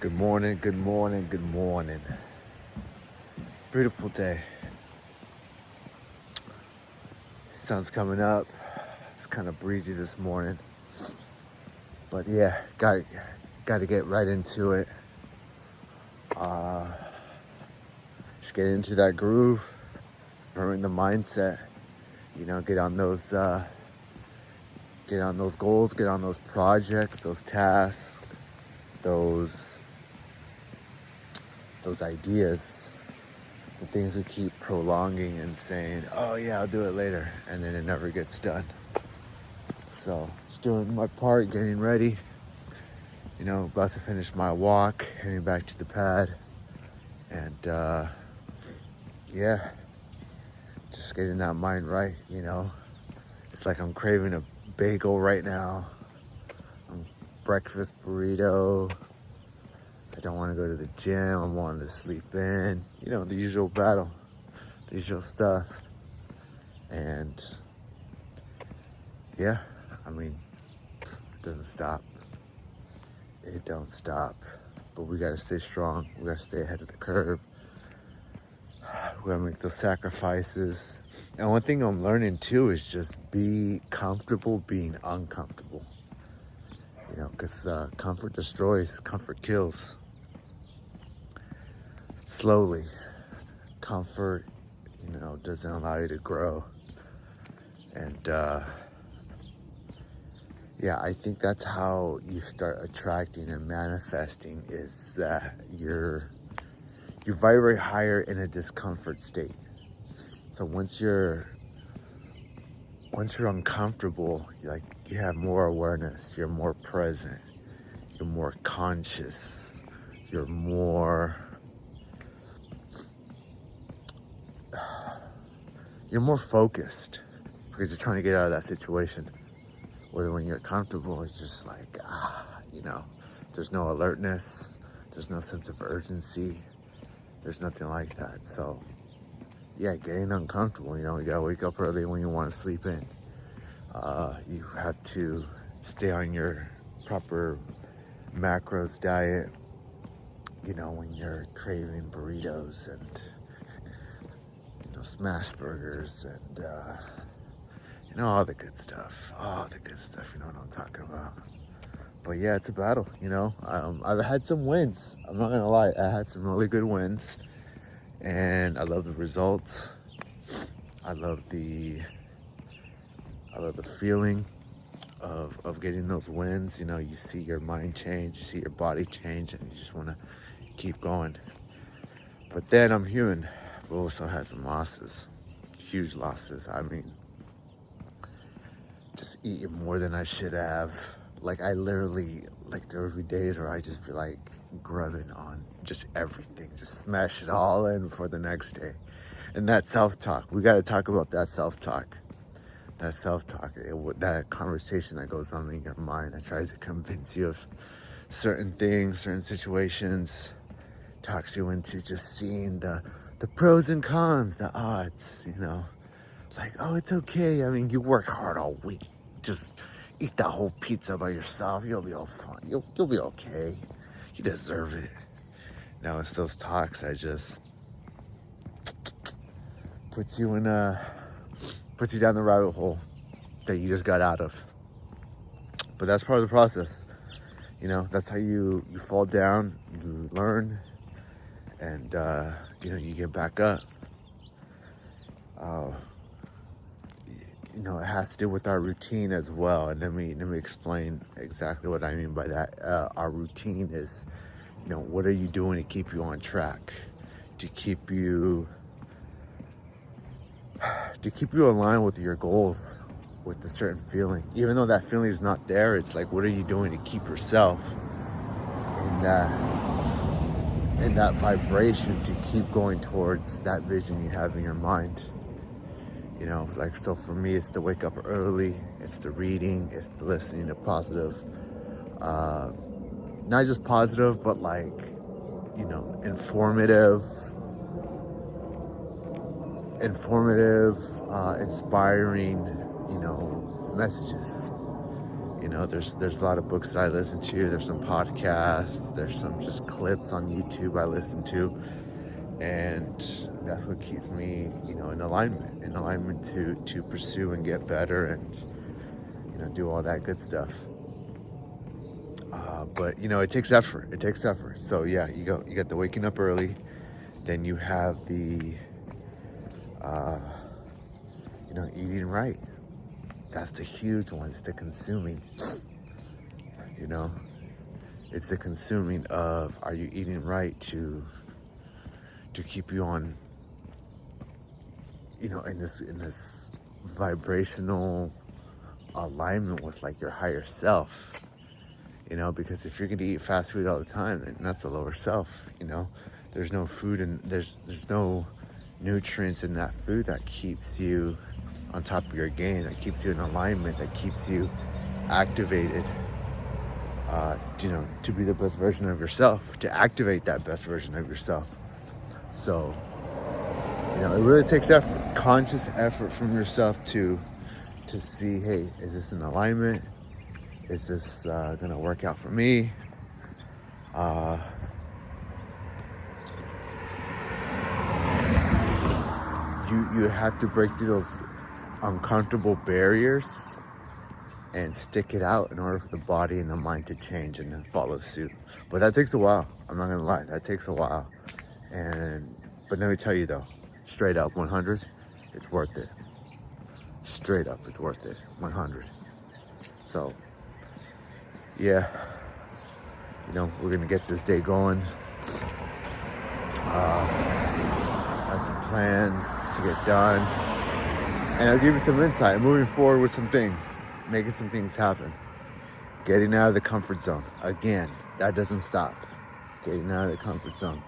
Good morning, good morning, good morning. Beautiful day. Sun's coming up. It's kind of breezy this morning. But yeah, got to get right into it. Just get into that groove, learn the mindset. Get on those goals, get on those projects, those tasks, those ideas, the things we keep prolonging and saying, oh yeah, I'll do it later, and then it never gets done. So just doing my part, getting ready, about to finish my walk, heading back to the pad, and just getting that mind right. It's like I'm craving a bagel right now, breakfast burrito. I don't want to go to the gym. I'm wanting to sleep in, the usual battle, the usual stuff. And yeah, it doesn't stop. It don't stop. But we gotta stay strong. We gotta stay ahead of the curve. We gotta make those sacrifices. And one thing I'm learning too is just be comfortable being uncomfortable. Because comfort destroys, comfort kills. Slowly. Comfort, doesn't allow you to grow. And I think that's how you start attracting and manifesting, is that you vibrate higher in a discomfort state. So once you're uncomfortable, you have more awareness, you're more present, you're more conscious, you're more focused, because you're trying to get out of that situation. Whether when you're comfortable, it's just like, there's no alertness, there's no sense of urgency, there's nothing like that. So getting uncomfortable, you gotta wake up early when you want to sleep in. You have to stay on your proper macros diet, when you're craving burritos and, smash burgers and, all the good stuff. You know what I'm talking about. But yeah, it's a battle, I've had some wins. I'm not gonna lie. I had some really good wins. And I love the results. I love the feeling of getting those wins. You see your mind change, you see your body change, and you just want to keep going. But then I'm human. I've also had some losses, huge losses. Just eating more than I should have. I literally, there would be days where I just be grubbing on just everything, just smash it all in for the next day. And that self-talk, we got to talk about that self-talk. That conversation that goes on in your mind that tries to convince you of certain things, certain situations, talks you into just seeing the pros and cons, the odds, oh, it's okay. You worked hard all week. Just eat that whole pizza by yourself. You'll be all fine. You'll be okay. You deserve it. Now it's those talks that just puts you down the rabbit hole that you just got out of. But that's part of the process. That's how you fall down, you learn, and you get back up. It has to do with our routine as well. And let me explain exactly what I mean by that. Our routine is, what are you doing to keep you on track, to keep you aligned with your goals, with a certain feeling. Even though that feeling is not there, it's what are you doing to keep yourself in that vibration, to keep going towards that vision you have in your mind. So for me, it's to wake up early, it's the reading, it's the listening to positive, not just positive, but informative, inspiring, messages. There's a lot of books that I listen to. There's some podcasts. There's some just clips on YouTube I listen to, and that's what keeps me, in alignment to pursue and get better and do all that good stuff. But it takes effort. It takes effort. So yeah, you got the waking up early, then you have the eating right. That's the huge one. It's the consuming. It's the consuming of, are you eating right to keep you on, in this vibrational alignment with like your higher self. Because if you're going to eat fast food all the time, then that's a lower self. There's no food and there's no nutrients in that food that keeps you on top of your game, that keeps you in alignment, that keeps you activated, to be the best version of yourself, to activate that best version of yourself. So, it really takes effort, conscious effort from yourself to see, hey, is this in alignment? Is this gonna work out for me? You have to break through those uncomfortable barriers and stick it out in order for the body and the mind to change and then follow suit. But that takes a while. I'm not gonna lie, that takes a while. But let me tell you though, straight up, 100, it's worth it. Straight up, it's worth it, 100. So, yeah, we're gonna get this day going. Got some plans to get done, and I'll give you some insight. Moving forward with some things, making some things happen. Getting out of the comfort zone. Again, that doesn't stop. Getting out of the comfort zone.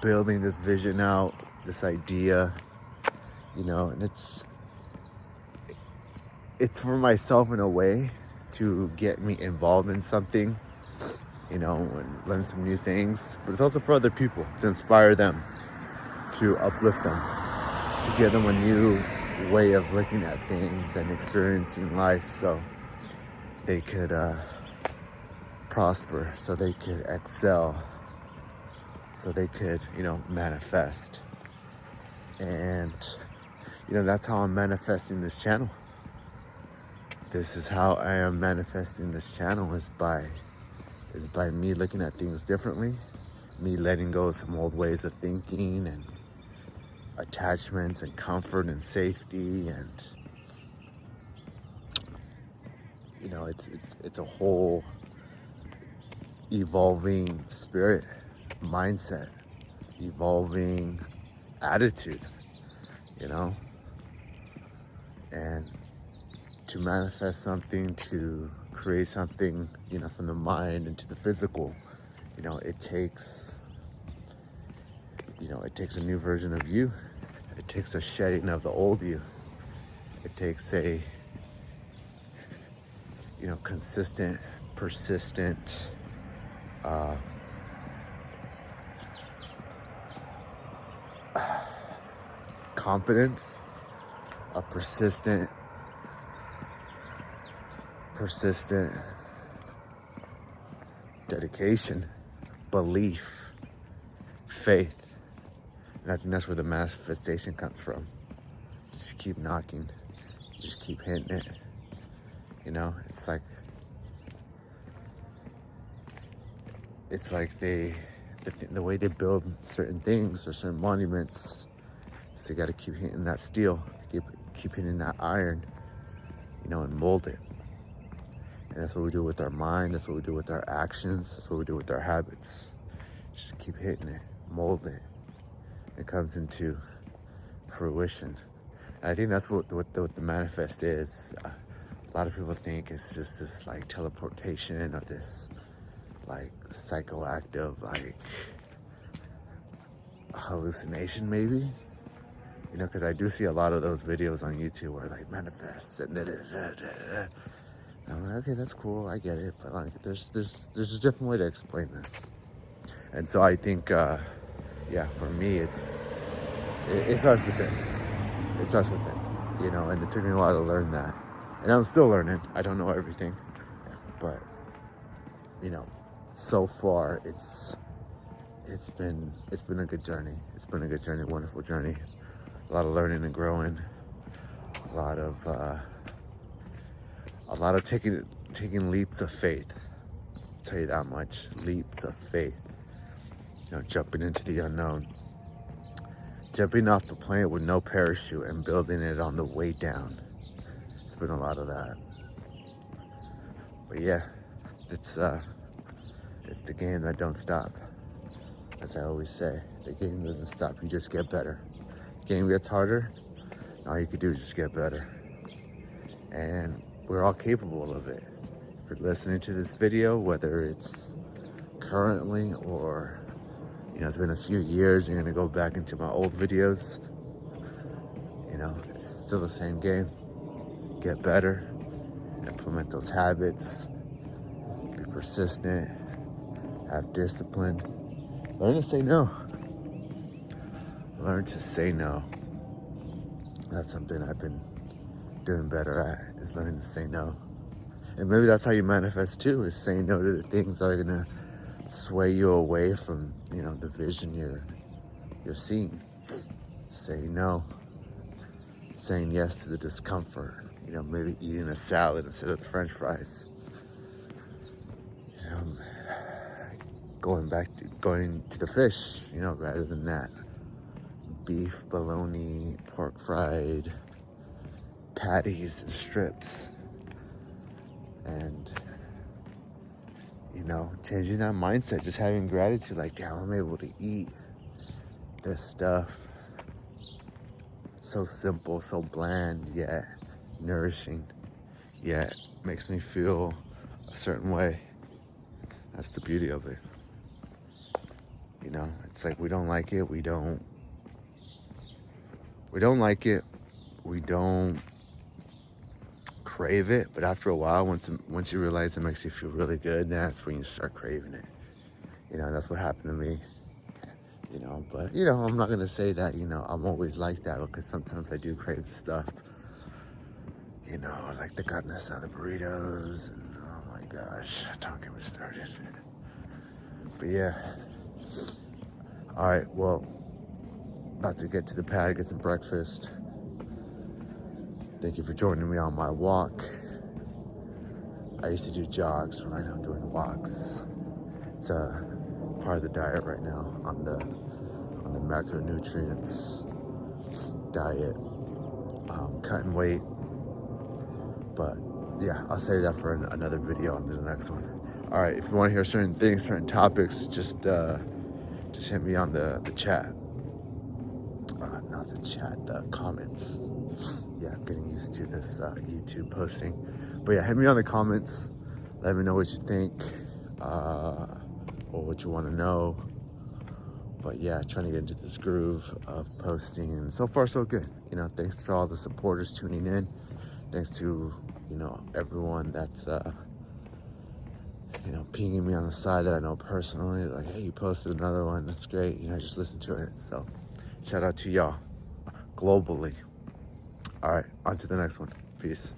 Building this vision out, this idea, and it's for myself in a way to get me involved in something, and learn some new things. But it's also for other people, to inspire them, to uplift them, to give them a new way of looking at things and experiencing life, so they could prosper, so they could excel, so they could, manifest. And, that's how I'm manifesting this channel. This is how I am manifesting this channel, is by me looking at things differently, me letting go of some old ways of thinking and attachments and comfort and safety, and it's a whole evolving spirit, mindset, evolving attitude, and to manifest something, to create something, from the mind into the physical, it takes a new version of you. It takes a shedding of the old you. It takes a, consistent, persistent, confidence, a persistent dedication, belief, faith. And I think that's where the manifestation comes from. Just keep knocking, just keep hitting it. It's like the way they build certain things or certain monuments, so you got to keep hitting that steel, keep hitting that iron, and mold it. And that's what we do with our mind. That's what we do with our actions. That's what we do with our habits. Just keep hitting it, mold it. It comes into fruition. And I think that's what the manifest is. A lot of people think it's just this like teleportation or this like psychoactive like hallucination maybe. Because I do see a lot of those videos on YouTube where like manifest and I'm like, okay, that's cool, I get it, but like there's a different way to explain this. And so I think for me it starts within. It starts within, and it took me a while to learn that. And I'm still learning. I don't know everything, but you know, so far it's been a good journey. It's been a good journey, wonderful journey. A lot of learning and growing. A lot of taking leaps of faith. I'll tell you that much. Leaps of faith. You know, jumping into the unknown. Jumping off the plane with no parachute and building it on the way down. It's been a lot of that. But yeah, it's the game that don't stop. As I always say, the game doesn't stop. You just get better. Game gets harder. All you can do is just get better. And we're all capable of it. If you're listening to this video, whether it's currently or, you know, it's been a few years, you're gonna go back into my old videos. You know, it's still the same game. Get better, implement those habits, be persistent, have discipline, learn to say no. Learn to say no. That's something I've been doing better at, is learning to say no. And maybe that's how you manifest too, is saying no to the things that are gonna sway you away from, you know, the vision you're seeing. Saying no. Saying yes to the discomfort. You know, maybe eating a salad instead of the French fries. You know, going to the fish, you know, rather than that. Beef, bologna, pork fried, patties and strips. And, you know, changing that mindset, just having gratitude, like, damn, I'm able to eat this stuff. So simple, so bland, yet nourishing, yet makes me feel a certain way. That's the beauty of it. You know, it's like we don't like it, we don't like it, we don't crave it, but after a while, once you realize it makes you feel really good, that's when you start craving it. You know, that's what happened to me. You know, but, you know, I'm not gonna say that, you know, I'm always like that, because sometimes I do crave the stuff. You know, like the carne asada burritos, and oh my gosh, don't get me started. But yeah. All right, well, about to get to the pad, get some breakfast. Thank you for joining me on my walk. I used to do jogs, but right now I'm doing walks. It's a part of the diet right now, on the macronutrients diet. Cutting weight, but yeah, I'll save that for another video on the next one. All right, if you want to hear certain things, certain topics, just hit me on the chat. Not the chat, the comments. Yeah, I'm getting used to this YouTube posting. But yeah, hit me on the comments. Let me know what you think, or what you want to know. But yeah, trying to get into this groove of posting, and so far so good. You know, thanks to all the supporters tuning in. Thanks to, you know, everyone that's you know, pinging me on the side that I know personally, like, hey, you posted another one, that's great. You know, just listen to it. So shout out to y'all globally. All right, on to the next one. Peace.